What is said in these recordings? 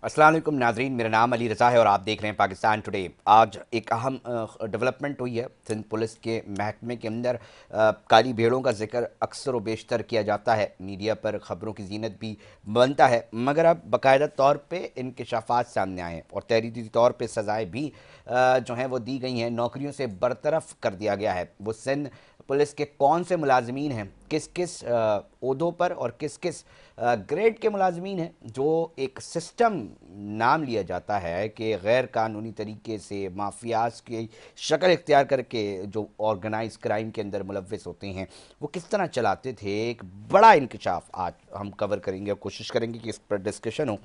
अस्सलाम वालेकुम नाजरीन, मेरा नाम अली रज़ा है और आप देख रहे हैं पाकिस्तान टुडे। आज एक अहम डेवलपमेंट हुई है। सिंध पुलिस के महकमे के अंदर काली भेड़ों का जिक्र अक्सर व बेशतर किया जाता है, मीडिया पर ख़बरों की जीनत भी बनता है, मगर अब बाकायदा तौर पे इंकशाफात सामने आए हैं और तहरीरी तौर पे सज़ाएँ भी जो हैं वो दी गई हैं, नौकरियों से बरतरफ कर दिया गया है। वो सिंध पुलिस के कौन से मुलाजमीन हैं, किस किस ओहदों पर और किस किस ग्रेड के मुलाजमीन हैं, जो एक सिस्टम नाम लिया जाता है कि गैर कानूनी तरीके से माफियाज की शक्ल इख्तियार करके जो ऑर्गेनाइज क्राइम के अंदर मुलविस होते हैं, वो किस तरह चलाते थे। एक बड़ा इंकशाफ आज हम कवर करेंगे और कोशिश करेंगे कि इस पर डिस्कशन हो।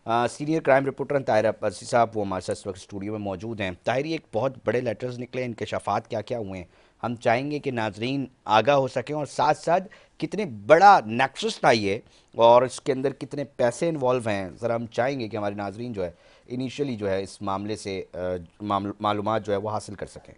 सीनियर क्राइम रिपोर्टर ताहिर परसी साहब वो हमारे साथ इस वक्त स्टूडियो में मौजूद हैं। ताहिर, एक बहुत बड़े लेटर्स निकले, इंकशाफात क्या क्या हुए हैं, हम चाहेंगे कि नाजरीन आगाह हो सकें और साथ साथ कितने बड़ा नेक्सस था ये और इसके अंदर कितने पैसे इन्वॉल्व हैं, ज़रा हम चाहेंगे कि हमारे नाजरीन जो है इनिशियली जो है इस मामले से मालूमात जो है वो हासिल कर सकें।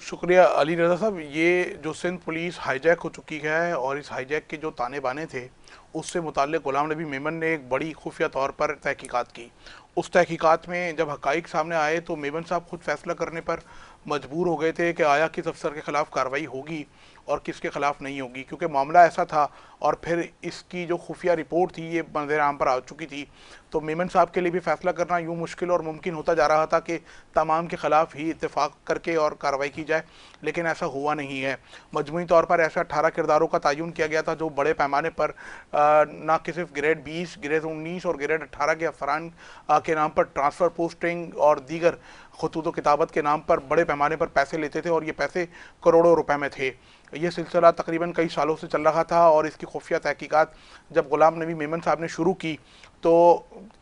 शुक्रिया अली रज़ा साहब। ये जो सिंध पुलिस हाईजैक हो चुकी है और इस हाईजैक के जो ताने बाने थे उससे मुताल्लिक़ गुलाम नबी मेमन ने एक बड़ी खुफिया तौर पर तहकीकात की। उस तहकीकात में जब हक़ाइक़ सामने आए तो मेमन साहब खुद फैसला करने पर मजबूर हो गए थे कि आया किस अफसर के ख़िलाफ़ कार्रवाई होगी और किसके ख़िलाफ़ नहीं होगी, क्योंकि मामला ऐसा था और फिर इसकी जो खुफिया रिपोर्ट थी ये मंज़र आम पर आ चुकी थी। तो मेमन साहब के लिए भी फैसला करना यूँ मुश्किल और मुमकिन होता जा रहा था कि तमाम के ख़िलाफ़ ही इत्तेफाक करके और कार्रवाई की जाए, लेकिन ऐसा हुआ नहीं है। मजमूई तौर पर ऐसे 18 किरदारों का तयन किया गया था जो बड़े पैमाने पर ना कि सिर्फ ग्रेड 20, ग्रेड 19 और ग्रेड 18 के अफसरान के नाम पर ट्रांसफ़र पोस्टिंग और दीगर खतूत किताबत के नाम पर बड़े पैमाने पर पैसे लेते थे और ये पैसे करोड़ों रुपए में थे। ये सिलसिला तकरीबन कई सालों से चल रहा था और इसकी खुफिया तहकीकात जब गुलाम नबी मेमन साहब ने शुरू की तो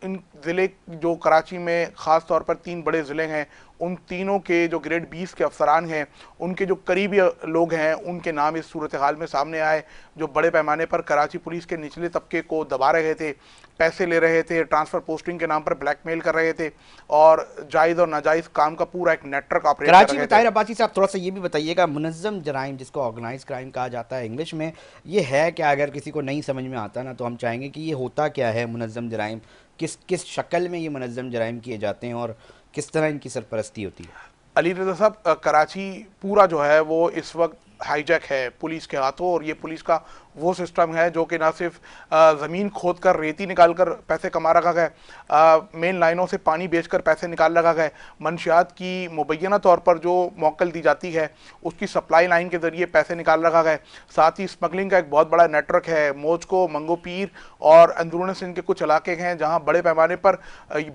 इन ज़िले जो कराची में ख़ास तौर पर 3 बड़े ज़िले हैं, उन तीनों के जो ग्रेड 20 के अफसरान हैं उनके जो करीबी लोग हैं उनके नाम इस सूरत हाल में सामने आए, जो बड़े पैमाने पर कराची पुलिस के निचले तबके को दबा रहे थे, पैसे ले रहे थे, ट्रांसफ़र पोस्टिंग के नाम पर ब्लैकमेल कर रहे थे और जायज़ और नाजायज़ काम का पूरा एक नेटवर्क ऑपरेट कर कराची रहे में थे। ताहिर अब्बासी साहब थोड़ा सा ये भी बताइएगा, मुनज़्ज़म जराइम जिसको ऑर्गेनाइज क्राइम कहा जाता है इंग्लिश में, ये है क्या? अगर किसी को नहीं समझ में आता ना तो हम चाहेंगे कि ये होता क्या है मुनज़्ज़म जराइम, किस किस शक्ल में ये मुनज़्ज़म जराइम किए जाते हैं और किस तरह इनकी सरपरस्ती होती है। अली रज़ा साहब, कराची पूरा जो है वो इस वक्त हाईजैक है पुलिस के हाथों और ये पुलिस का वो सिस्टम है जो कि ना सिर्फ ज़मीन खोद कर रेती निकाल कर पैसे कमा रखा गया, मेन लाइनों से पानी बेचकर पैसे निकाल रखा गया, मंशियात की मुबैना तौर पर जो मौकल दी जाती है उसकी सप्लाई लाइन के ज़रिए पैसे निकाल रखा गया। साथ ही स्मगलिंग का एक बहुत बड़ा नेटवर्क है। मोजको, मंगो पीर और अंदरून सिंध के कुछ इलाके हैं जहाँ बड़े पैमाने पर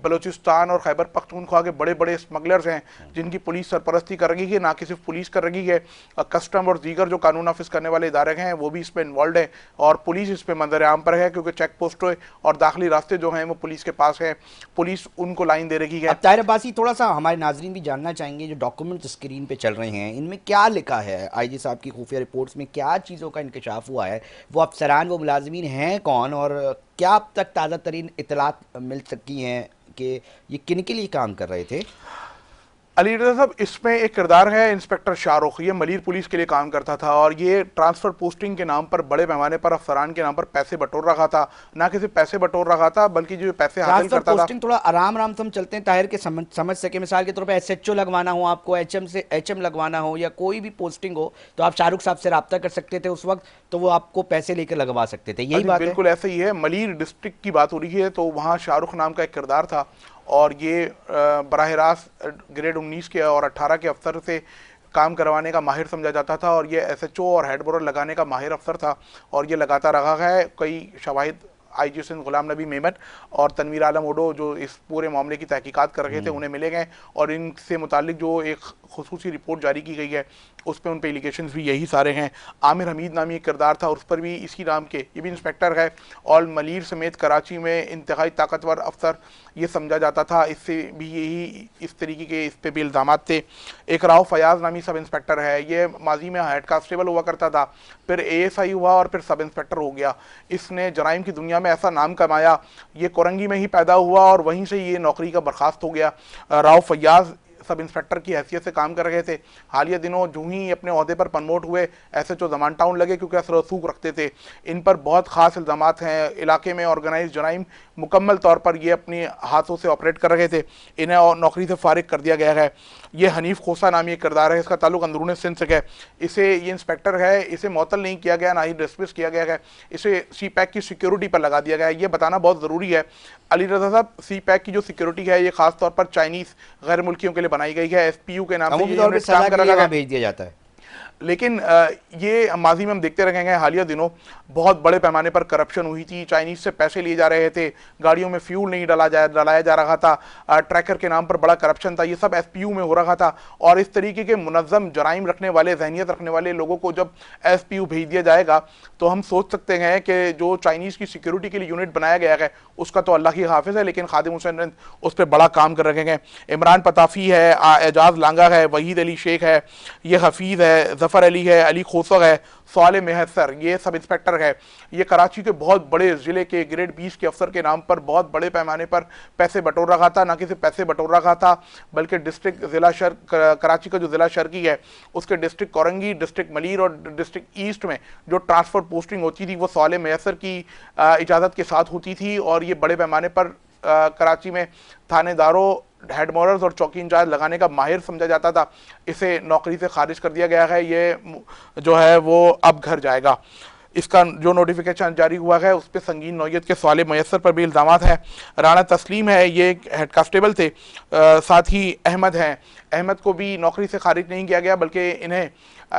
बलूचिस्तान और खैबर पख्तूनख्वा के बड़े बड़े स्मगलर्स हैं जिनकी पुलिस सरपरस्ती कर रही है। ना कि सिर्फ पुलिस कर रही है, कस्टम और दीगर जो कानून नाफिज करने वाले इदारे हैं वो भी इसमें इन्वॉल्व है और पुलिस इस पे मंजर आम पर है, क्योंकि चेक पोस्टें और दाखिली रास्ते जो हैं वो पुलिस के पास हैं, पुलिस उनको लाइन दे रही है। अब ताहिर अब्बासी, थोड़ा सा हमारे नाजरीन भी जानना चाहेंगे, जो डॉक्यूमेंट स्क्रीन पे चल रहे हैं इनमें क्या लिखा है, आईजी साहब की खुफिया रिपोर्ट्स में क्या चीज़ों का इंकशाफ हुआ है, वो अफसरान वो मुलाजमीन हैं कौन और क्या अब तक ताज़ा तरीन इतलात मिल सकी हैं कि ये किन के लिए काम कर रहे थे। अली रज़ा साहब, इसमें एक किरदार है इंस्पेक्टर शाहरुख, ये मलीर पुलिस के लिए काम करता था और ये ट्रांसफ़र पोस्टिंग के नाम पर बड़े पैमाने पर अफसरान के नाम पर पैसे बटोर रखा था। ना कि सिर्फ पैसे बटोर रखा था बल्कि जो पैसे हासिल ट्रांसफर करता था। पोस्टिंग थोड़ा आराम आराम से हम चलते हैं ताहिर के समझ सके, मिसाल के तौर पे एसएचओ लगवाना हो, आपको एचएम से एचएम लगवाना हो या कोई भी पोस्टिंग हो तो आप शाहरुख साहब से रब्ता कर सकते थे उस वक्त, तो वो आपको पैसे लेकर लगवा सकते थे, यही अजी बात है। बिल्कुल ऐसा ही है। मलीर डिस्ट्रिक्ट की बात हो रही है तो वहाँ शाहरुख नाम का एक किरदार था और ये बराह रास्त ग्रेड 19 के और 18 के अफसर से काम करवाने का माहिर समझा जाता था और ये एसएचओ और हेड बोरर लगाने का माहिर अफसर था और ये लगाता रहा है। कई शवाहिद आईजी सिंध गुलाम नबी मेमन और तनवीर आलम ओडो जो इस पूरे मामले की तहकीकात कर रहे थे उन्हें मिले गए और इनसे मुतालिक जो एक खुसूसी रिपोर्ट जारी की गई है उस पर उन पर एलिगेशंस भी यही सारे हैं। आमिर हमीद नामी एक किरदार था, उस पर भी इसी नाम के, ये भी इंस्पेक्टर है और मलीर समेत कराची में इंतहाई ताकतवर अफसर ये समझा जाता था। इससे भी यही इस तरीके के इस पर भी इल्ज़ाम थे। एक राव फयाज नामी सब इंस्पेक्टर है, ये माजी में हेड कांस्टेबल हुआ करता था, फिर एएसआई हुआ और फिर सब इंस्पेक्टर हो गया। इसने जराइम की दुनिया में ऐसा नाम कमाया, ये कोरंगी में ही पैदा हुआ और वहीं से ये नौकरी का बर्खास्त हो गया। राव फयाज सब इंस्पेक्टर की हैसियत से काम कर रहे थे। हालिया दिनों जो ही अपने ओहदे पर प्रमोट हुए SHO जमान टाउन लगे, क्योंकि असर रसूख रखते थे। इन पर बहुत खास इल्ज़ामात हैं। इलाके में ऑर्गेनाइज जराइम मुकम्मल तौर पर ये अपने हाथों से ऑपरेट कर रहे थे। इन्हें और नौकरी से फारिग कर दिया गया है। ये हनीफ खोसा नामी एक किरदार है, इसका ताल्लुक अंदरून सिंध से है। इसे ये इंस्पेक्टर है, इसे मुअत्तल नहीं किया गया, ना ही डिसमिस किया गया है। इसे CPAC की सिक्योरिटी पर लगा दिया गया है। ये बताना बहुत ज़रूरी है अली रज़ा साहब, CPAC की जो सिक्योरिटी है ये खास तौर पर चाइनीज़ गैर मुल्कियों के लिए बनाई गई है। SPU के नाम से अमूमी ये तौर पे यूनिट काम सजा कर के लिए रहा वहाँ है। भेज दिया जाता है। लेकिन ये माजी में हम देखते रहे हैं, हालिया दिनों बहुत बड़े पैमाने पर करप्शन हुई थी। चाइनीज से पैसे लिए जा रहे थे, गाड़ियों में फ्यूल नहीं डलाया जा रहा था, ट्रैकर के नाम पर बड़ा करप्शन था। ये सब SPU में हो रहा था। और इस तरीके के मुनज़्ज़म जराइम रखने वाले, जहनियत रखने वाले लोगों को जब SPU भेज दिया जाएगा तो हम सोच सकते हैं कि जो चाइनीज़ की सिक्योरिटी के लिए यूनिट बनाया गया है उसका तो अल्लाह की हाफिज़ है, लेकिन खादिम हुसैन उस पर बड़ा काम कर रहे हैं। इमरान पताफ़ी है, एजाज लांगा है, वहीद अली शेख है, ये हफीज़ है, जफ़र अली है, अली खोसर है, साले मेहसर, ये सब इंस्पेक्टर है। ये कराची के बहुत बड़े ज़िले के ग्रेड 20 के अफसर के नाम पर बहुत बड़े पैमाने पर पैसे बटोर रहा था। ना कि सिर्फ पैसे बटोर रहा था, बल्कि डिस्ट्रिक्ट ज़िला कराची का जो ज़िला शर्की है उसके डिस्ट्रिक्ट कोरंगी, डिस्ट्रिक्ट मलीर और डिस्ट्रिक्ट ईस्ट में जो ट्रांसफ़र पोस्टिंग होती थी वो साले मेहसर की इजाज़त के साथ होती थी। और ये बड़े पैमाने पर कराची में थानेदारों, हेड मॉरल्स और चौकी इंचार्ज लगाने का माहिर समझा जाता था। इसे नौकरी से खारिज कर दिया गया है। ये जो है वो अब घर जाएगा। इसका जो नोटिफिकेशन जारी हुआ है उस पर संगीन नौयत के सवाल मैसर पर भी इल्ज़ामात हैं। राना तस्लीम है, ये हेड कांस्टेबल थे, साथ ही अहमद हैं। अहमद को भी नौकरी से खारिज नहीं किया गया बल्कि इन्हें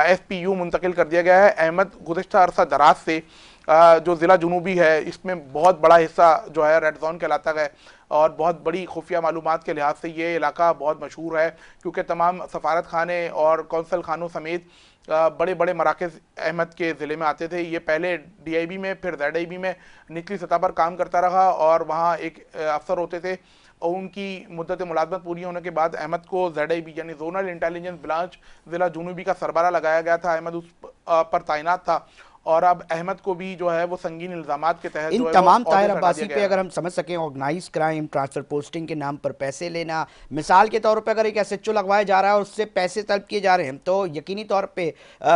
SPU मुंतकिल कर दिया गया है। अहमद गुज़िश्ता अरसा दराज से जो ज़िला जुनूबी है इसमें बहुत बड़ा हिस्सा जो है रेड जोन कहलाता है और बहुत बड़ी खुफिया मालूमात के लिहाज से ये इलाका बहुत मशहूर है, क्योंकि तमाम सफारत खाने और कौंसल खानों समेत बड़े बड़े मराकज़ अहमद के ज़िले में आते थे। ये पहले DIB में, फिर ZIB में निचली सतह पर काम करता रहा और वहाँ एक अफसर होते थे और उनकी मुद्दत मुलाजमत पूरी होने के बाद अहमद को ZIB यानी जोनल इंटेलिजेंस ब्रांच ज़िला जुनूबी का सरबरा लगाया गया था। अहमद उस पर तैनात था और अब अहमद को भी जो है वो संगीन इल्ज़ामात के तहत इन जो है तमाम वो ताहिर ओहदे से हटा अब्बासी दिया पे गया अगर है। हम समझ सकें, ऑर्गेनाइज क्राइम, ट्रांसफर पोस्टिंग के नाम पर पैसे लेना, मिसाल के तौर पे अगर एक SHO लगवाया जा रहा है और उससे पैसे तलब किए जा रहे हैं तो यकीनी तौर पे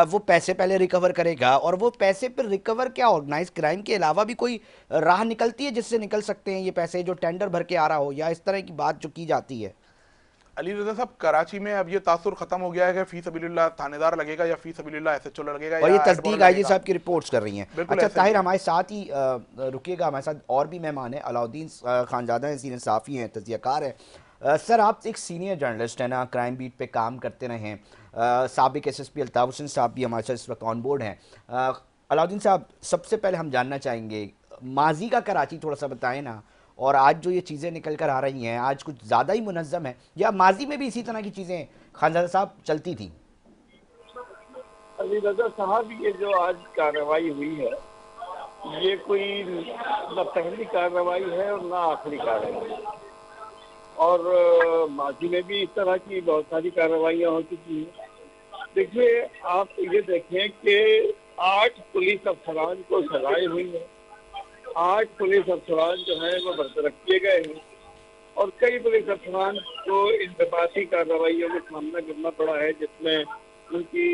वो पैसे पहले रिकवर करेगा। और वो पैसे पर रिकवर क्या ऑर्गेनाइज क्राइम के अलावा भी कोई राह निकलती है जिससे निकल सकते हैं ये पैसे, जो टेंडर भर के आ रहा हो या इस तरह की बात जो की जाती है? अली रज़ा साहब, कराची में अब ये तासुर खत्म हो गया है कि फी सबीलिल्लाह थानेदार लगेगा या फी सबीलिल्लाह SHO लगेगा और ये या हेड तस्दीक मॉरल IG लगेगा। साहब की रिपोर्ट्स कर रही हैं। बिल्कुल अच्छा ऐसा ही ताहिर, है। हमारे साथ ही रुकिएगा, हमारे साथ और भी मेहमान हैं। अलाउद्दीन खानजादा हैं, सीनियर सहाफ़ी हैं, तज़कियाकार हैं। सर, आप एक सीनियर जर्नलिस्ट हैं ना, क्राइम बीट पे काम करते रहे हैं। साबिक SSP अल्ताफ़ हुसैन साहब भी हमारे साथ इस वक्त ऑन बोर्ड हैं। अलाउद्दीन साहब, सबसे पहले हम जानना चाहेंगे माजी का कराची थोड़ा सा बताएं ना, और आज जो ये चीज़ें निकल कर आ रही हैं आज कुछ ज़्यादा ही मुनज़्ज़म है या माजी में भी इसी तरह की चीज़ें खानजादा साहब चलती थी? अली रजा साहब, ये जो आज कार्रवाई हुई है ये कोई न पहली कार्रवाई है और ना आखिरी कार्रवाई है। और माजी में भी इस तरह की बहुत सारी कार्रवाइयाँ हो चुकी हैं। देखिए, आप ये देखें कि 8 पुलिस अफसरान को सजाएं हुई हैं। 8 पुलिस अफसरान जो हैं वो बरतरफ किए गए हैं और कई पुलिस अफसरान को इंतबाती कार्रवाइयों का सामना करना पड़ा है, जिसमें उनकी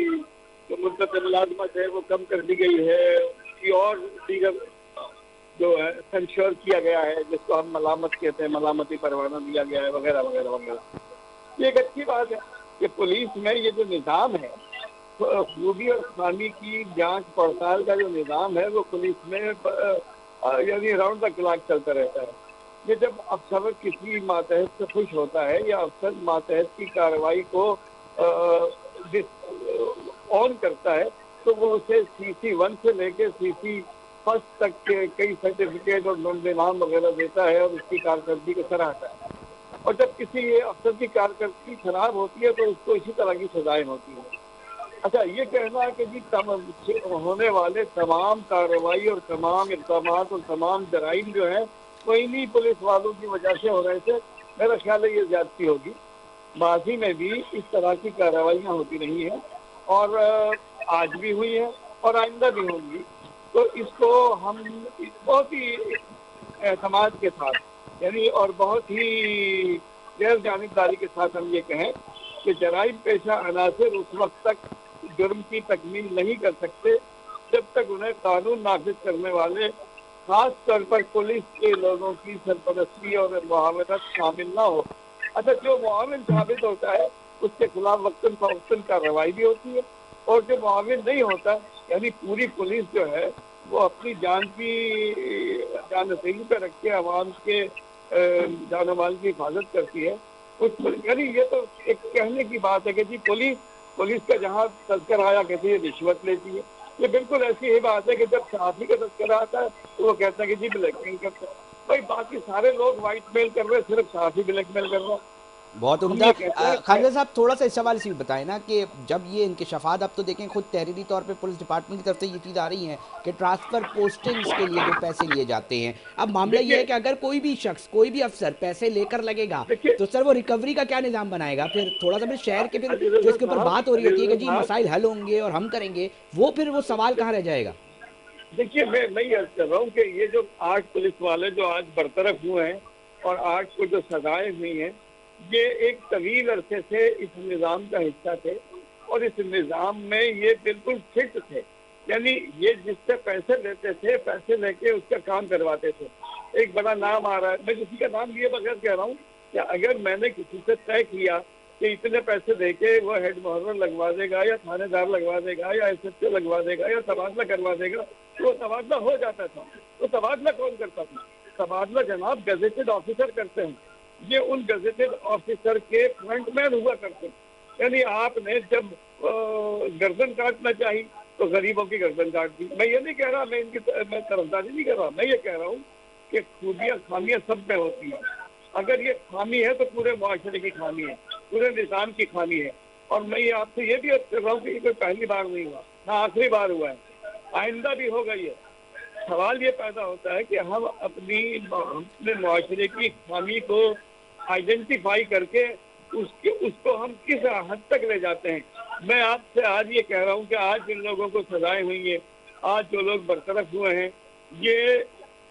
जो मुद्दत मुलाजमत है वो कम कर दी गई है, उनकी और दीगर जो है सेंश्योर किया गया है, जिसको हम मलामत कहते हैं, मलामती परवाना दिया गया है, वगैरह वगैरह वगैरह। ये एक अच्छी बात है कि पुलिस में ये जो निज़ाम है, खूबी और खामी की जांच पड़ताल का जो निज़ाम है वो पुलिस में यानी राउंड द क्लॉक चलता रहता है। ये जब अफसर किसी मातहत से खुश होता है या अफसर मातहत की कार्रवाई को ऑन करता है तो वो उसे CC1 से लेकर CC फर्स्ट तक के कई सर्टिफिकेट और नाम वगैरह देता है और उसकी कारकर्दगी को सराहता है। और जब किसी अफसर की कारकर्दगी खराब होती है तो उसको इसी तरह की सजाएं होती है। अच्छा, ये कहना है कि जी होने वाले तमाम कार्रवाई और तमाम इक़दाम और तमाम जराइम जो है वो इन्हीं पुलिस वालों की वजह से हो रहे थे, मेरा ख्याल है ये ज्यादती होगी। माजी में भी इस तरह की कार्रवाइयाँ होती रही हैं और आज भी हुई है और आइंदा भी होंगी। तो इसको हम बहुत ही एतमाद के साथ यानी और बहुत ही गैर जानिबदारी के साथ हम ये कहें कि जराइम पेशा अनासर उस वक्त तक जुर्म की तकमील नहीं कर सकते जब तक उन्हें कानून नाफिज करने वाले, खास तौर पर पुलिस के लोगों की सरपरस्ती और मुआवनत शामिल ना हो। अच्छा, जो मुआविन साबित होता है उसके खिलाफ वक्तन फवक्तन कार्रवाई भी होती है, और जो मुआविन नहीं होता, यानी पूरी पुलिस जो है वो अपनी जान की जानशीनी पे रख के आवाम के जान माल की हिफाजत करती है। कुछ यानी ये तो एक कहने की बात है कि जी पुलिस का जहाँ तस्करा आया कहती है रिश्वत लेती है। ये बिल्कुल ऐसी ही बात है कि जब सहाफी का तस्करा आता है तो वो कहता है कि जी ब्लैकमेल करता है। भाई बाकी सारे लोग व्हाइट मेल कर रहे हैं, सिर्फ सहाफी ब्लैकमेल कर रहा है। बहुत हम उम्दा। ये कहते हैं खालिद साहब, थोड़ा सा इस सवाल से भी बताएं ना कि जब ये इंकशाफात, अब तो देखें खुद तहरीरी तौर पे पुलिस डिपार्टमेंट की तरफ से ये चीज़ आ रही है कि ट्रांसफ़र पोस्टिंग्स के लिए जो पैसे लिए जाते हैं, अब मामला ये है देखिए कि अगर कोई भी शख्स, कोई भी अफसर पैसे लेकर लगेगा देखिए तो सर वो रिकवरी का क्या निज़ाम बनाएगा? फिर थोड़ा सा फिर शहर के फिर अली जो रजा इसके ऊपर साहब बात हो रही अली होती है कि रजा जी साहब मसाइल हल होंगे और हम करेंगे, वो फिर वो सवाल कहाँ रह जाएगा? देखिए, मैं ये अर्ज कर रहा हूँ कि ये जो 8 पुलिस वाले जो आज बरतरफ हुए हैं और 8 को जो सजाएं हुई हैं, ये एक तवील अरसे से इस निज़ाम का हिस्सा थे और इस निज़ाम में ये बिल्कुल फिट थे। यानी ये जिससे पैसे लेते थे, पैसे लेके उसका काम करवाते थे। एक बड़ा नाम आ रहा है, मैं किसी का नाम लिए बगैर कह रहा हूँ कि अगर मैंने किसी से तय किया कि इतने पैसे देके वो हेड मुहर्रर लगवा देगा या थानेदार लगवा देगा या एसएचओ लगवा देगा या तबादला करवा देगा, तो वो तबादला हो जाता था। तो तबादला कौन करता था? तबादला जनाब गजेटेड ऑफिसर करते हैं। ये उन गजेटेड ऑफिसर के फ्रंटमैन हुआ करते हैं। यानी आपने जब गर्दन काटना चाहिए तो गरीबों की गर्दन काट दी। मैं ये नहीं कह रहा, मैं तरफदारी नहीं कर रहा, मैं ये कह रहा हूँ कि खूबियाँ खामियाँ सब में होती हैं। अगर ये खामी है तो पूरे मुआशरे की खामी है, पूरे निज़ाम की खामी है। और मैं ये आपसे ये भी अर्ज कर रहा हूँ कि ये कोई पहली बार नहीं हुआ, ना आखिरी बार हुआ है, आइंदा भी हो गई है। सवाल ये पैदा होता है कि हम अपने मुआशरे की खामी को आइडेंटिफाई करके उसको हम किस हद तक ले जाते हैं। मैं आपसे आज ये कह रहा हूँ कि आज जिन लोगों को सजाएं हुई हैं, आज जो लोग बरतरफ हुए हैं, ये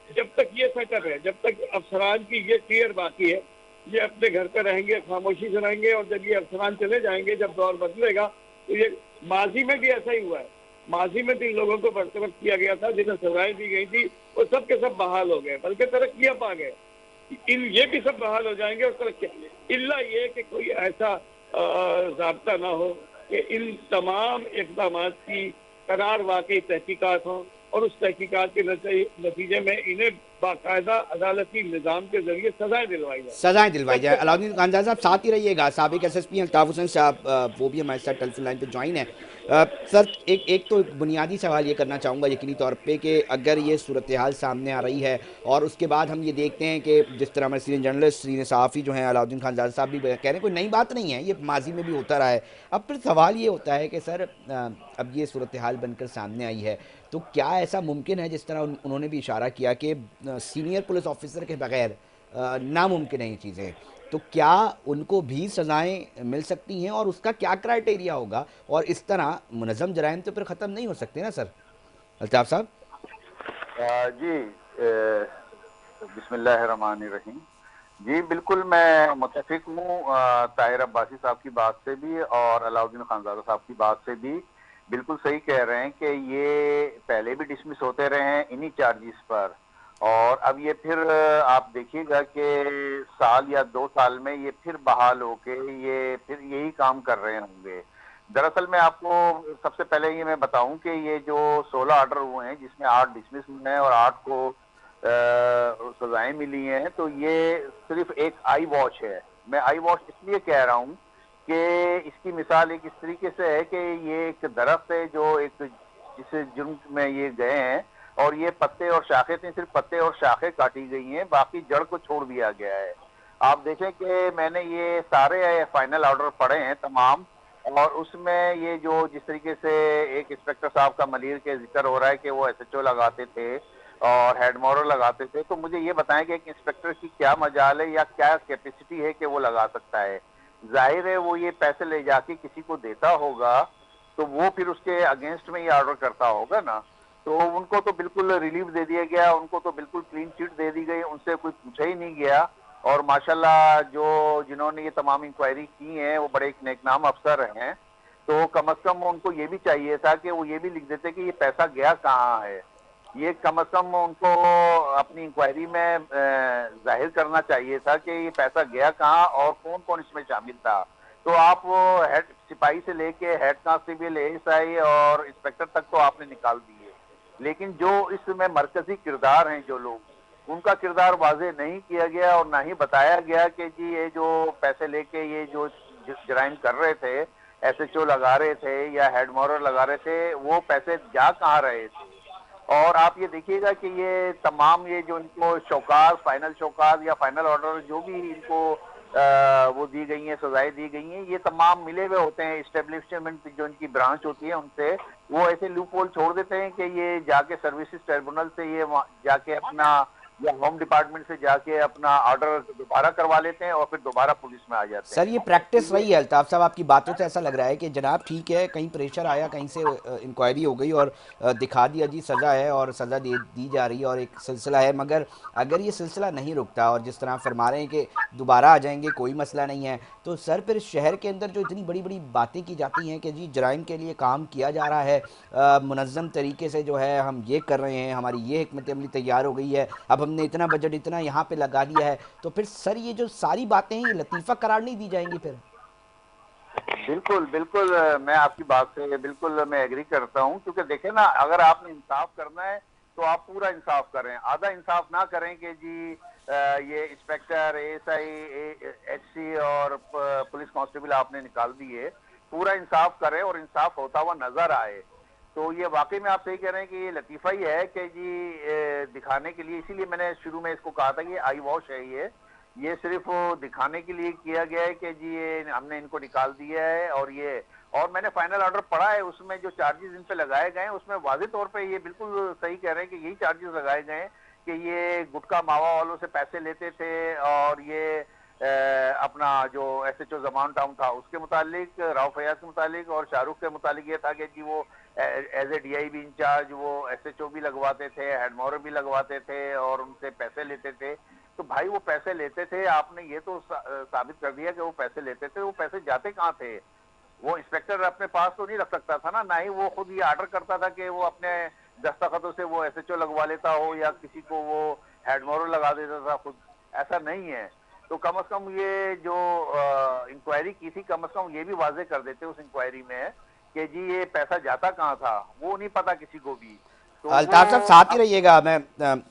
जब तक ये सेटअप है, जब तक अफसरान की ये टीयर बाकी है, ये अपने घर पे रहेंगे, खामोशी से रहेंगे। और जब ये अफसरान चले जाएंगे, जब दौर बदलेगा, तो ये माजी में भी ऐसा ही हुआ है। माजी में जिन लोगों को बरतरफ किया गया था, जिन्हें सजाएं दी गई थी, वो सब के सब बहाल हो गए, बल्कि तरक्कियां पा गए। इन ये भी सब बहाल हो जाएंगे और तरक्की, इल्ला ये कि कोई ऐसा ज़ाब्ता ना हो कि इन तमाम इक़दाम की करार वाकई तहकीकात हों और उस तहकीकात के नतीजे में इन्हें बाकायदा अदालती निज़ाम के जरिए सजाएं दिलवाई जाए। सजाएं दिलवाई जाए। अलाउद्दीन खानजादा साहब साथ ही रहिएगा, साबिक एसएसपी अल्ताफ हुसैन साहब वो भी हमारे साथ टेलीफोन लाइन पे ज्वाइन है। सर, एक तो बुनियादी सवाल ये करना चाहूँगा यकीनी तौर पे कि अगर ये सूरत हाल सामने आ रही है और उसके बाद हम ये देखते हैं कि जिस तरह हमारे सीनियर जर्नलिस्ट, सीनियर सहाफ़ी जो हैं अलाउद्दीन खानजादा साहब भी कह रहे हैं कोई नई बात नहीं है, ये माजी में भी होता रहा है। अब फिर सवाल ये होता है कि सर अब ये सूरत हाल बनकर सामने आई है तो क्या ऐसा मुमकिन है, जिस तरह उन्होंने भी इशारा किया कि सीनियर पुलिस ऑफिसर के बगैर नामुमकिन है ये चीज़ें, तो क्या उनको भी सज़ाएं मिल सकती हैं और उसका क्या क्राइटेरिया होगा? और इस तरह मुनज़्ज़म जराइम तो फिर ख़त्म नहीं हो सकते ना सर? अल्ताफ़ साहब। जी, बिस्मिल्लाहिर्रहमानिर्रहीम। जी बिल्कुल, मैं मुत्तफ़िक हूँ ताहिर अब्बासी साहब की बात से भी और अलाउद्दीन खानज़ादा साहब की बात से भी। बिल्कुल सही कह रहे हैं कि ये पहले भी डिसमिस होते रहे हैं इन्हीं चार्जेस पर, और अब ये फिर आप देखिएगा कि साल या 2 साल में ये फिर बहाल होके ये फिर यही काम कर रहे होंगे। दरअसल मैं आपको सबसे पहले ये मैं बताऊं कि ये जो 16 ऑर्डर हुए हैं जिसमें 8 डिसमिस हुए हैं और 8 को सजाएं मिली हैं, तो ये सिर्फ एक आई वॉश है। मैं आई वॉश इसलिए कह रहा हूँ कि इसकी मिसाल एक इस तरीके से है कि ये एक दरख्त है जो एक जिस जुर्म में ये गए हैं और ये पत्ते और शाखें थी, सिर्फ पत्ते और शाखें काटी गई हैं, बाकी जड़ को छोड़ दिया गया है। आप देखें कि मैंने ये सारे फाइनल ऑर्डर पढ़े हैं तमाम, और उसमें ये जो जिस तरीके से एक इंस्पेक्टर साहब का मलीर के जिक्र हो रहा है कि वो एसएचओ लगाते थे और हेड मॉरल लगाते थे, तो मुझे ये बताएं कि एक इंस्पेक्टर की क्या मजाल है या क्या कैपेसिटी है कि वो लगा सकता है। जाहिर है वो ये पैसे ले जाके किसी को देता होगा तो वो फिर उसके अगेंस्ट में ये ऑर्डर करता होगा ना। तो उनको तो बिल्कुल रिलीफ दे दिया गया, उनको तो बिल्कुल क्लीन चिट दे दी गई, उनसे कोई पूछा ही नहीं गया। और माशाल्लाह जो जिन्होंने ये तमाम इंक्वायरी की है वो बड़े एक नेकनाम अफसर हैं, तो कम से कम उनको ये भी चाहिए था कि वो ये भी लिख देते कि ये पैसा गया कहाँ है। ये कम से कम उनको अपनी इंक्वायरी में जाहिर करना चाहिए था कि ये पैसा गया कहाँ और कौन कौन इसमें शामिल था। तो आप वो हेड सिपाही से लेके हेड कांस्टेबल, एएसआई और इंस्पेक्टर तक तो आपने निकाल दिए, लेकिन जो इसमें मरकजी किरदार हैं जो लोग, उनका किरदार वाजे नहीं किया गया और ना ही बताया गया कि जी ये जो पैसे लेके ये जो जराइम कर रहे थे, एसएचओ लगा रहे थे या हेड मॉरल लगा रहे थे, वो पैसे जा कहाँ रहे थे। और आप ये देखिएगा कि ये तमाम ये जो इनको शौकात, फाइनल शौकात या फाइनल ऑर्डर जो भी इनको वो दी गई हैं, सजाएं दी गई हैं, ये तमाम मिले हुए होते हैं इस्टेब्लिशमेंट जो इनकी ब्रांच होती है उनसे। वो ऐसे लूप होल छोड़ देते हैं कि ये जाके सर्विसेज ट्रिब्यूनल से ये जाके अपना या होम डिपार्टमेंट से जाके अपना ऑर्डर दोबारा करवा लेते हैं और फिर दोबारा पुलिस में आ जाते सर हैं। ये प्रैक्टिस रही है अल्ताफ साहब, आपकी बातों से ऐसा लग रहा है कि जनाब ठीक है, कहीं प्रेशर आया, कहीं से इंक्वायरी हो गई और दिखा दिया जी सज़ा है और सज़ा दे दी जा रही है और एक सिलसिला है, मगर अगर ये सिलसिला नहीं रुकता और जिस तरह फरमा रहे हैं कि दोबारा आ जाएंगे, कोई मसला नहीं है, तो सर फिर शहर के अंदर जो इतनी बड़ी बड़ी बातें की जाती हैं कि जी जराइम के लिए काम किया जा रहा है, मुनज़्ज़म तरीके से जो है हम ये कर रहे हैं, हमारी ये हिकमत अमली तैयार हो गई है, अब हमने इतना बजट इतना यहाँ पे लगा दिया है, तो फिर सर ये जो सारी बातें हैं ये लतीफ़ा करार नहीं दी जाएंगी फिर? बिल्कुल बिल्कुल, मैं आपकी बात से बिल्कुल मैं एग्री करता हूं, क्योंकि देखें ना, अगर आपने इंसाफ करना है तो आप पूरा इंसाफ करें, आधा इंसाफ ना करें कि जी ये इंस्पेक्टर, एएसआई, एचसी और पुलिस कांस्टेबल आपने निकाल दिए। पूरा इंसाफ करें और इंसाफ होता हुआ नजर आए। तो ये वाकई में आप सही कह रहे हैं कि ये लतीफ़ा ही है कि जी दिखाने के लिए, इसीलिए मैंने शुरू में इसको कहा था कि आई वॉश है ये सिर्फ दिखाने के लिए किया गया है कि जी ये हमने इनको निकाल दिया है। और मैंने फाइनल ऑर्डर पढ़ा है, उसमें जो चार्जेस इन पे लगाए गए हैं उसमें वाज़ेह तौर पे ये बिल्कुल सही कह रहे हैं कि यही चार्जेस लगाए गए हैं कि ये गुटखा मावा वालों से पैसे लेते थे और ये अपना जो एसएचओ जमान टाउन था उसके मुतालिक, राव फयाज के मुतालिक और शाहरुख के मुतालिक ये था कि जी वो एज ए डीआईबी इंचार्ज वो एसएचओ भी लगवाते थे, हेड मॉरल भी लगवाते थे और उनसे पैसे लेते थे। तो भाई वो पैसे लेते थे, आपने ये तो साबित कर दिया कि वो पैसे लेते थे, वो पैसे जाते कहाँ थे? वो इंस्पेक्टर अपने पास तो नहीं रख सकता था ना ही वो खुद ये ऑर्डर करता था कि वो अपने दस्तखतों से वो एसएचओ लगवा लेता हो या किसी को वो हेड मॉरल लगा देता था खुद, ऐसा नहीं है। तो कम से कम ये जो इंक्वायरी की थी, कम से कम ये भी वाजे कर देते उस इंक्वायरी में कि जी ये पैसा जाता कहाँ था, वो नहीं पता किसी को भी। तो अल्ताफ साहब वो साथ ही रहिएगा, मैं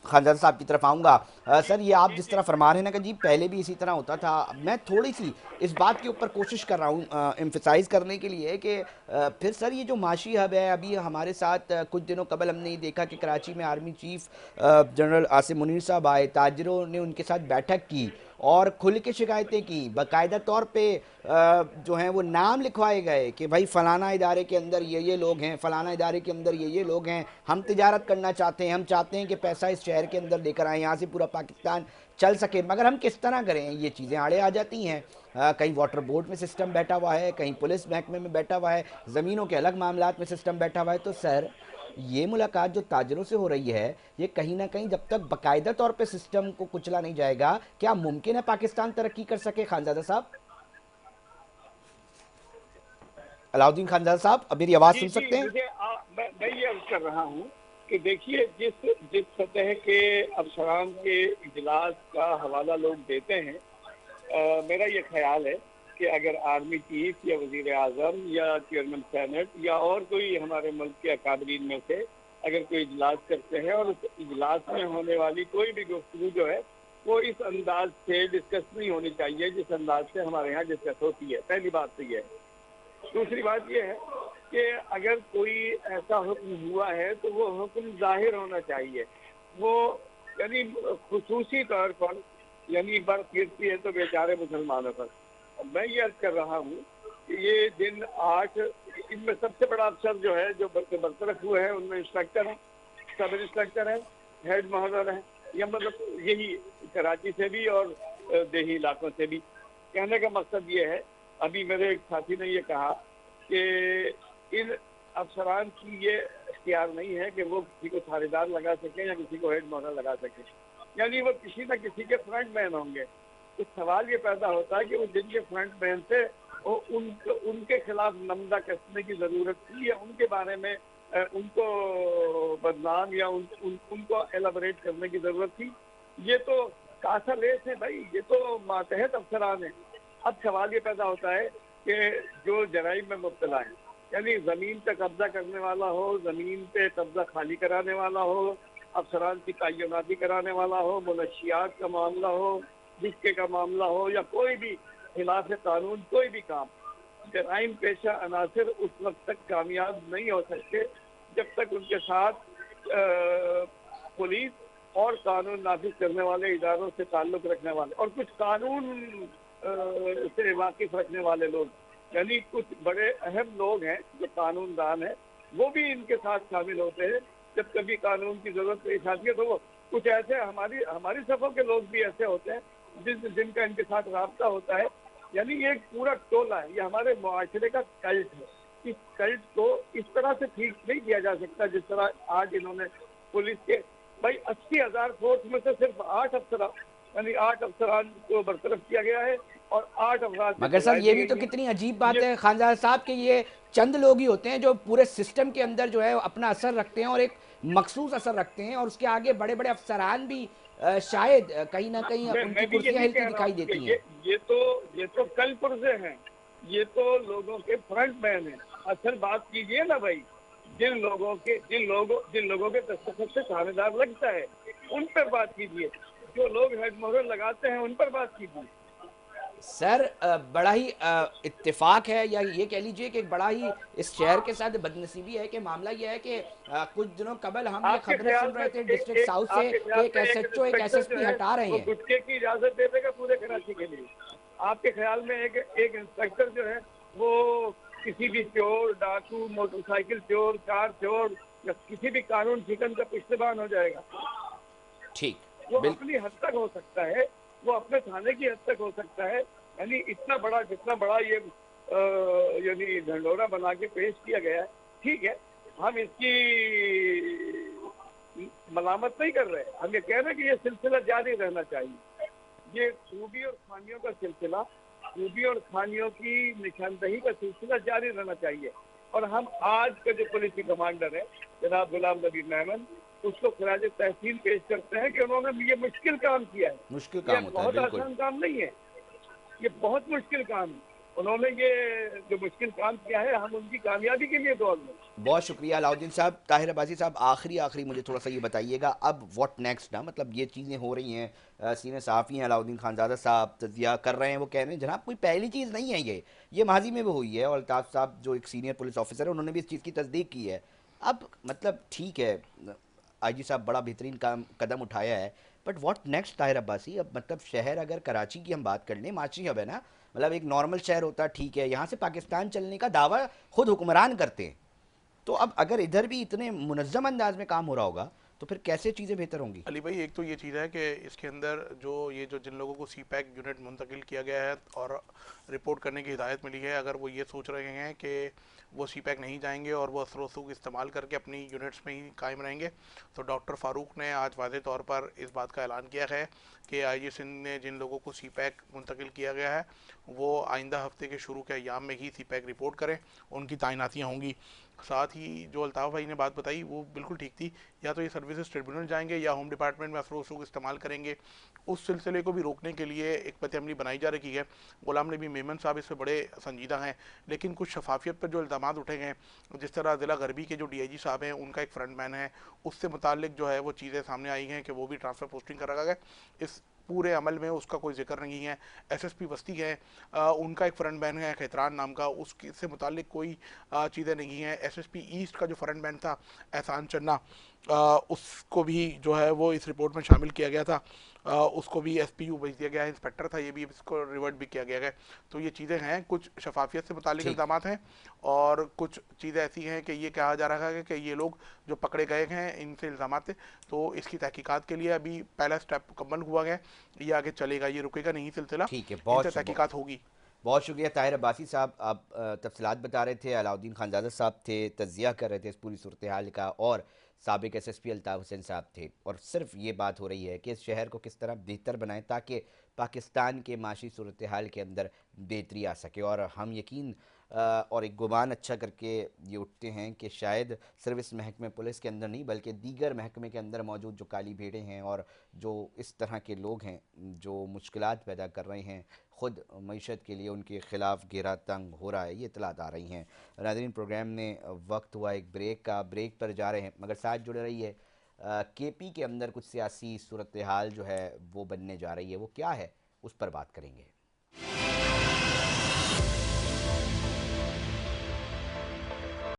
खानजादा साहब की तरफ आऊँगा। सर ये आप जिस तरह फरमा रहे हैं ना कि जी पहले भी इसी तरह होता था, मैं थोड़ी सी इस बात के ऊपर कोशिश कर रहा हूँ एम्फसाइज करने के लिए कि फिर सर ये जो माशी हब है, अभी हमारे साथ कुछ दिनों कबल हमने ये देखा कि कराची में army chief general Asim Munir साहब आए, ताजरों ने उनके साथ बैठक की और खुल के शिकायतें की, बाकायदा तौर पे जो हैं वो नाम लिखवाए गए कि भाई फ़लाना इदारे के अंदर ये लोग हैं, फ़लाना इदारे के अंदर ये लोग हैं, हम तिजारत करना चाहते हैं, हम चाहते हैं कि पैसा इस शहर के अंदर लेकर आएँ, यहाँ से पूरा पाकिस्तान चल सके, मगर हम किस तरह करें? ये चीज़ें आड़े आ जाती हैं। कहीं वाटर बोर्ड में सिस्टम बैठा हुआ है, कहीं पुलिस महकमे में बैठा हुआ है, ज़मीनों के अलग मामलात में सिस्टम बैठा हुआ है। तो सर ये मुलाकात जो ताजरों से हो रही है, ये कहीं ना कहीं जब तक बाकायदा तौर पे सिस्टम को कुचला नहीं जाएगा, क्या मुमकिन है पाकिस्तान तरक्की कर सके? खानजादा साहब, अलाउद्दीन खानजादा साहब, अब मेरी आवाज़ जी सुन जी, सकते हैं? मुझे मैं ये अर्ज कर रहा हूँ कि देखिए जिस सतह के अफसरान के इजलास का हवाला लोग देते हैं, मेरा ये ख्याल है कि अगर आर्मी चीफ या वजीर आजम या चेयरमैन सेनेट या और कोई हमारे मुल्क के अकादरीन में से अगर कोई इजलास करते हैं और उस इजलास में होने वाली कोई भी गुफ्तगू जो है वो इस अंदाज से डिस्कस नहीं होनी चाहिए जिस अंदाज से हमारे यहाँ डिस्कस होती है। पहली बात तो ये है। दूसरी बात यह है कि अगर कोई ऐसा हुक्म हुआ है तो वो हुक्म जाहिर होना चाहिए। वो यानी खुसूसी तौर पर यानी बर्फ गिरती है तो बेचारे मुसलमानों पर। मैं ये अर्ज कर रहा हूँ कि ये दिन 8 इनमें सबसे बड़ा अफसर जो है जो बरतरफ हुए हैं उनमें इंस्पेक्टर हैं, सब इंस्पेक्टर हैं, हेड महोदय हैं, या मतलब यही कराची से भी और देही इलाकों से भी। कहने का मकसद ये है, अभी मेरे एक साथी ने ये कहा कि इन अफसरान की ये इख्तियार नहीं है कि वो किसी को थानेदार लगा सके या किसी को हेड मॉडल लगा सके, यानी वो किसी न किसी के फ्रंट मैन होंगे। तो सवाल ये पैदा होता है कि वो जिनके फ्रंट मैन थे वो उनके खिलाफ नमदा कसने की जरूरत थी, या उनके बारे में उनको बदनाम या उनको एलाबरेट करने की जरूरत थी। ये तो कासा लेस है भाई, ये तो मातहत अफसरान है। अब सवाल ये पैदा होता है कि जो जराइम में मुब्तला है, यानी जमीन पे कब्जा करने वाला हो, जमीन पे कब्जा खाली कराने वाला हो, अफसरान की तैनाती कराने वाला हो, मुनशियात का मामला हो, जिसके का मामला हो, या कोई भी खिलाफ कानून कोई भी काम, जराइम पेशा अनासर उस वक्त तक कामयाब नहीं हो सकते जब तक उनके साथ पुलिस और कानून नाफिज करने वाले इदारों से ताल्लुक रखने वाले और कुछ कानून से वाकिफ रखने वाले लोग, यानी कुछ बड़े अहम लोग हैं जो कानूनदान हैं, वो भी इनके साथ शामिल होते हैं। जब कभी कानून की जरूरत पेश आती है तो वो कुछ ऐसे हमारी सफ़ों के लोग भी ऐसे होते हैं जिनका इनके साथ राब्ता होता है। यानी ये एक पूरा टोला है, ये हमारे मुआशरे का कल्ट है। इस कल्ट को इस तरह से ठीक नहीं किया जा सकता जिस तरह आज इन्होंने पुलिस के भाई 80,000 फोर्स में से सिर्फ 8 अफसरान, यानी 8 अफसरान को बरतरफ किया गया है और 8 अफराद की मगर सर सजाएं ये दी भी तो गई हैं। कितनी अजीब बात ये है खानदार साहब कि ये चंद लोग ही होते हैं जो पूरे सिस्टम के अंदर जो है अपना असर रखते हैं और एक मखसूस असर रखते हैं, और उसके आगे बड़े बड़े अफसरान भी शायद कहीं ना कहीं उनकी मैं भी कुर्सियां यही हिलती कह रहा दिखाई हूँ कि देती हैं। ये तो कल पुर्जे हैं, ये तो लोगों के फ्रंट मैन हैं। असल बात कीजिए ना भाई, जिन लोगों के दस्तखत से थानेदार लगता है उन पर बात कीजिए, जो लोग हेड मोहर लगाते हैं उन पर बात कीजिए। सर बड़ा ही इत्तेफाक है, या ये कह लीजिए कि एक बड़ा ही इस शहर के साथ बदनसीबी है कि मामला ये है कि कुछ दिनों कबल हम ये आपके खबरें ख्याल सुन में रहे थे डिस्ट्रिक्ट साउथ से आपके कि ख्याल एक में एक एसएचओ एक इंस्पेक्टर जो एसएसपी है हटा रहे वो हैं। गुटखे की इजाजत दे देगा पूरे कराची के लिए? आपके ख्याल में एक इंस्पेक्टर जो है वो किसी भी चोर, डाकू, मोटरसाइकिल चोर, कार चोर या किसी भी कानून शिकन का पुष्टबान हो जाएगा? ठीक, वो बिल्कुल। अपनी हद तक हो सकता है, वो अपने थाने की हद तक हो सकता है। यानी जितना बड़ा ये यानी ढंढोरा बना के पेश किया गया है, ठीक है, हम इसकी मलामत नहीं कर रहे, हम ये कह रहे हैं कि ये सिलसिला जारी रहना चाहिए। ये खूबी और खामियों का सिलसिला, खूबी और खामियों की निशानदही का सिलसिला जारी रहना चाहिए। और हम आज का जो पुलिस की कमांडर है जनाब गुलाम नबी मेमन, उसको खराज तहसीन पेश करते हैं कि उन्होंने ये मुश्किल काम किया है। मुश्किल ये काम होता है, बहुत बिल्कुल। आसान काम नहीं है, ये बहुत मुश्किल काम है। उन्होंने ये जो मुश्किल काम किया है, हम उनकी कामयाबी के लिए दुआ में। बहुत शुक्रिया अलाउद्दीन साहब। ताहिर अब्बासी साहब, आखिरी मुझे थोड़ा सा ये बताइएगा, अब व्हाट नेक्स्ट ना, मतलब ये चीज़ें हो रही हैं, सीनियर सहाफ़ी हैं अलाउद्दीन खानज़ादा साहब तजिया कर रहे हैं, वो कह रहे हैं जनाब कोई पहली चीज़ नहीं है, ये माजी में भी हुई है, और अल्ताफ़ साहब जो एक सीनियर पुलिस ऑफिसर है उन्होंने भी इस चीज़ की तस्दीक की है। अब मतलब ठीक है, आईजी साहब बड़ा बेहतरीन काम कदम उठाया है, but what next Tahir Abbasi? अब मतलब शहर, अगर कराची की हम बात कर लें, माची हब है ना, मतलब एक नॉर्मल शहर होता, ठीक है, यहाँ से पाकिस्तान चलने का दावा खुद हुक्मरान करते हैं, तो अब अगर इधर भी इतने मुनज़्ज़म अंदाज में काम हो रहा होगा तो फिर कैसे चीज़ें बेहतर होंगी? अली भाई, एक तो ये चीज़ है कि इसके अंदर जो जिन लोगों को सी पैक यूनिट मुंतकिल किया गया है और रिपोर्ट करने की हिदायत मिली है, अगर वो ये सोच रहे हैं कि वो सी पैक नहीं जाएंगे और वो असर वसूख इस्तेमाल करके अपनी यूनिट्स में ही कायम रहेंगे, तो डॉक्टर फ़ारूक ने आज वाज़े तौर पर इस बात का ऐलान किया है कि आई सिंध ने जिन लोगों को सी पैक मुंतकिल किया गया है वो आइंदा हफ्ते के शुरू के अयाम में ही सी पैक रिपोर्ट करें, उनकी तैनातियाँ होंगी। साथ ही जो अल्ताफ़ भाई ने बात बताई वो बिल्कुल ठीक थी, या तो ये सर्विसेज ट्रिब्यूनल जाएंगे या होम डिपार्टमेंट में असर वसूख इस्तेमाल करेंगे। उस सिलसिले को भी रोकने के लिए एक पत अमली बनाई जा रही है। गुलाम नबी मेमन साहब इस पर बड़े संजीदा हैं, लेकिन कुछ शफाफियत पर जो इल्ज़ाम उठे गए, जिस तरह ज़िला गरबी के जो DIG साहब हैं उनका एक फ्रंट मैन है, उससे मुताल्लिक जो है वो चीज़ें सामने आई हैं कि वो भी ट्रांसफ़र पोस्टिंग करा गया। इस पूरे अमल में उसका कोई जिक्र नहीं है। SSP बस्ती है, उनका एक फ्रंट मैन है खैतरान नाम का, उससे मुतालिक कोई चीज़ें नहीं हैं। SSP ईस्ट का जो फ्रंट मैन था एहसान चन्ना, उसको भी जो है वो इस रिपोर्ट में शामिल किया गया था, उसको भी SPU भेज दिया गया है, इंस्पेक्टर था ये भी, इसको रिवर्ट भी किया गया है। तो ये चीज़ें हैं, कुछ शफाफियत से मुतालिक इल्ज़ाम हैं और कुछ चीज़ें ऐसी हैं कि ये कहा जा रहा है कि ये लोग जो पकड़े गए हैं इनसे इल्ज़ाम थे, तो इसकी तहकीकात के लिए अभी पहला स्टेप मुकम्मल हुआ गया, ये आगे चलेगा, ये रुकेगा नहीं सिलसिला, ठीक है, इनसे तहकीकात होगी। बहुत शुक्रिया ताहिर अब्बासी साहब। आप तफसीलात बता रहे थे, अलाउद्दीन खानज़ादा साहब थे, तजिया कर रहे थे इस पूरी सूरत हाल का, और साबिक SSP अल्ताफ़ हुसैन साहब थे, और सिर्फ ये बात हो रही है कि इस शहर को किस तरह बेहतर बनाएं ताकि पाकिस्तान के माशी सूरत हाल के अंदर बेहतरी आ सके। और हम यकीन और एक गुमान अच्छा करके ये उठते हैं कि शायद सिर्फ इस महकमे पुलिस के अंदर नहीं बल्कि दीगर महकमे के अंदर मौजूद जो काली भेड़ें हैं और जो इस तरह के लोग हैं जो मुश्किलात पैदा कर रहे हैं ख़ुद मईशत के लिए, उनके ख़िलाफ़ घेरा तंग हो रहा है, ये इतलात आ रही हैं। नाज़रीन, प्रोग्राम में वक्त हुआ एक ब्रेक का, ब्रेक पर जा रहे हैं मगर साथ जुड़े रहिए। केपी के अंदर कुछ सियासी सूरत हाल जो है वो बनने जा रही है, वो क्या है उस पर बात करेंगे।